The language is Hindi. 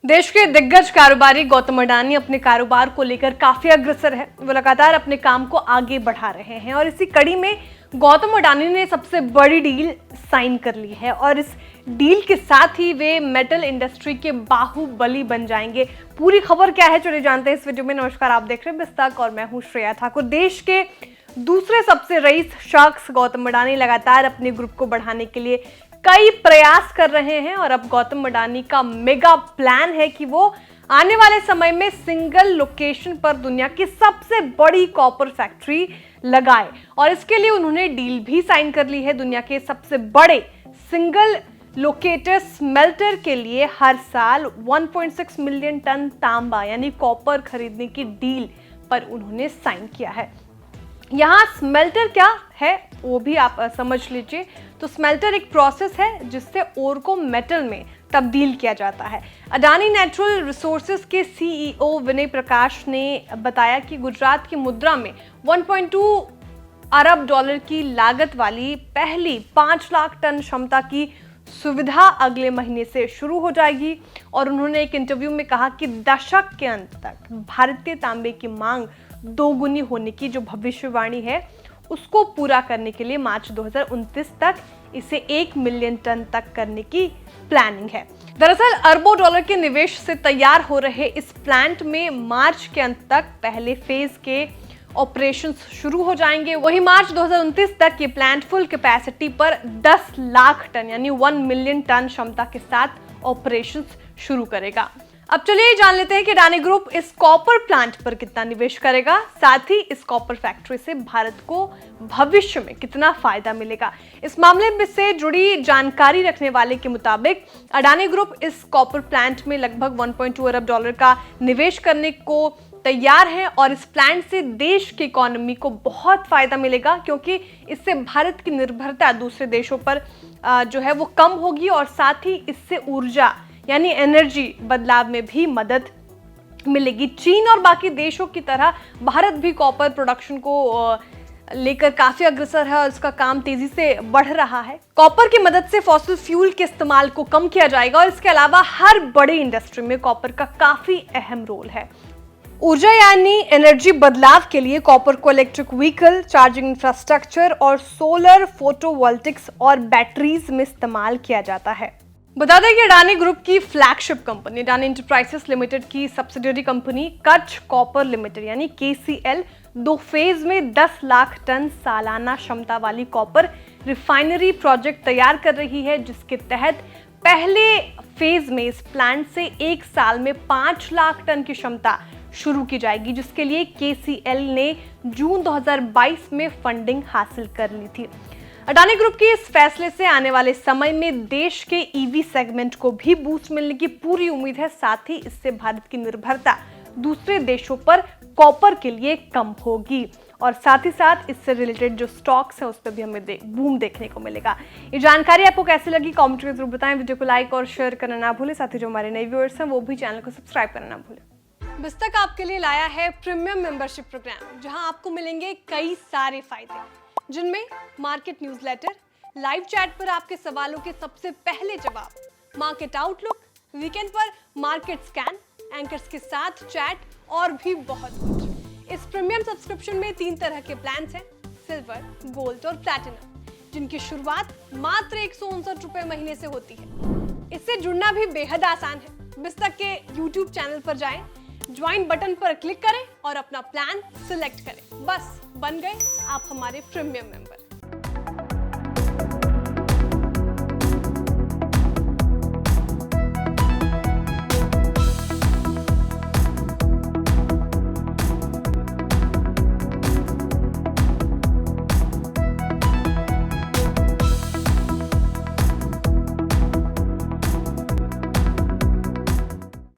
देश के दिग्गज कारोबारी गौतम अडानी अपने कारोबार को लेकर काफी अग्रसर है। वो लगातार अपने काम को आगे बढ़ा रहे हैं और इसी कड़ी में गौतम अडानी ने सबसे बड़ी डील साइन कर ली है और इस डील के साथ ही वे मेटल इंडस्ट्री के बाहुबली बन जाएंगे। पूरी खबर क्या है चलिए जानते हैं इस वीडियो में। नमस्कार, आप देख रहे हैं बिस्तक और मैं हूं श्रेया ठाकुर। देश के दूसरे सबसे रईस शख्स गौतम अडानी लगातार अपने ग्रुप को बढ़ाने के लिए कई प्रयास कर रहे हैं और अब गौतम अडानी का मेगा प्लान है कि वो आने वाले समय में सिंगल लोकेशन पर दुनिया की सबसे बड़ी कॉपर फैक्ट्री लगाए और इसके लिए उन्होंने डील भी साइन कर ली है। दुनिया के सबसे बड़े सिंगल लोकेटर स्मेल्टर के लिए हर साल 1.6 मिलियन टन तांबा यानी कॉपर खरीदने की डील पर उन्होंने साइन किया है। यहाँ स्मेल्टर क्या है वो भी आप समझ लीजिए। तो स्मेल्टर एक प्रोसेस है जिससे ओर को मेटल में तब्दील किया जाता है। अडानी नेचुरल रिसोर्सेज के सीईओ विनय प्रकाश ने बताया कि गुजरात की मुद्रा में 1.2 अरब डॉलर की लागत वाली पहली 5 लाख टन क्षमता की सुविधा अगले महीने से शुरू हो जाएगी और उन्होंने एक इंटरव्यू में कहा कि दशक के अंत तक भारतीय तांबे की मांग दोगुनी होने की जो भविष्यवाणी है उसको पूरा करने के लिए मार्च 2029 तक इसे 1 मिलियन टन तक करने की प्लानिंग है। दरअसल अरबों डॉलर के निवेश से तैयार हो रहे इस प्लांट में मार्च के अंत तक पहले फेज के ऑपरेशंस शुरू हो जाएंगे। वहीं मार्च 2029 तक ये प्लांट फुल कैपेसिटी पर 10 लाख टन यानी 1 मिलियन टन क्षमता के साथ ऑपरेशंस शुरू करेगा। अब चलिए जान लेते हैं कि अडानी ग्रुप इस कॉपर प्लांट पर कितना निवेश करेगा, साथ ही इस कॉपर फैक्ट्री से भारत को भविष्य में कितना फायदा मिलेगा। इस मामले में से जुड़ी जानकारी रखने वाले के मुताबिक अडानी ग्रुप इस कॉपर प्लांट में लगभग 1.2 अरब डॉलर का निवेश करने को तैयार है और इस प्लांट से देश की इकोनॉमी को बहुत फायदा मिलेगा क्योंकि इससे भारत की निर्भरता दूसरे देशों पर जो है वो कम होगी और साथ ही इससे ऊर्जा यानी एनर्जी बदलाव में भी मदद मिलेगी। चीन और बाकी देशों की तरह भारत भी कॉपर प्रोडक्शन को लेकर काफी अग्रसर है और इसका काम तेजी से बढ़ रहा है। कॉपर की मदद से फॉसिल फ्यूल के इस्तेमाल को कम किया जाएगा और इसके अलावा हर बड़ी इंडस्ट्री में कॉपर का काफी अहम रोल है। ऊर्जा यानी एनर्जी बदलाव के लिए कॉपर को इलेक्ट्रिक व्हीकल, चार्जिंग इंफ्रास्ट्रक्चर और सोलर फोटोवोल्टिक्स और बैटरीज में इस्तेमाल किया जाता है। बता दें कि अडानी ग्रुप की flagship company Adani enterprises limited की subsidiary company Kutch copper limited यानी KCL 2 फेज में 10 लाख टन सालाना क्षमता वाली कॉपर रिफाइनरी प्रोजेक्ट तैयार कर रही है, जिसके तहत पहले फेज में इस प्लांट से एक साल में 5 लाख टन की क्षमता शुरू की जाएगी, जिसके लिए KCL ने जून 2022 में फंडिंग हासिल कर ली थी। अडानी ग्रुप के इस फैसले से आने वाले समय में देश के EV सेगमेंट को भी बूस्ट मिलने की पूरी उम्मीद है। साथ ही इससे भारत की निर्भरता दूसरे देशों पर कॉपर के लिए कम होगी और साथ ही साथ इससे रिलेटेड जो स्टॉक्स हैं उस पर भी हमें बूम देखने को मिलेगा। ये जानकारी आपको कैसी लगी कमेंट में जरूर बताएं। वीडियो को लाइक और शेयर करना ना भूलें। साथ ही जो हमारे नए व्यूअर्स हैं वो भी चैनल को सब्सक्राइब करना ना भूलें। बिस्तक आपके लिए लाया है प्रीमियम मेंबरशिप प्रोग्राम, जहां आपको मिलेंगे कई सारे फायदे, जिनमें मार्केट न्यूज़लेटर, लाइव चैट पर आपके सवालों के सबसे पहले जवाब, मार्केट आउटलुक, वीकेंड पर मार्केट स्कैन, एंकर्स के साथ चैट और भी बहुत कुछ। इस प्रीमियम सब्सक्रिप्शन में 3 तरह के प्लान्स हैं, सिल्वर, गोल्ड और प्लैटिनम, जिनकी शुरुआत मात्र 159 रुपए महीने से होती है। इससे जुड़ना भी बेहद आसान है। बिस्तक के YouTube चैनल पर जाएं, ज्वाइन बटन पर क्लिक करें और अपना प्लान सिलेक्ट करें। बस बन गए आप हमारे प्रीमियम मेंबर।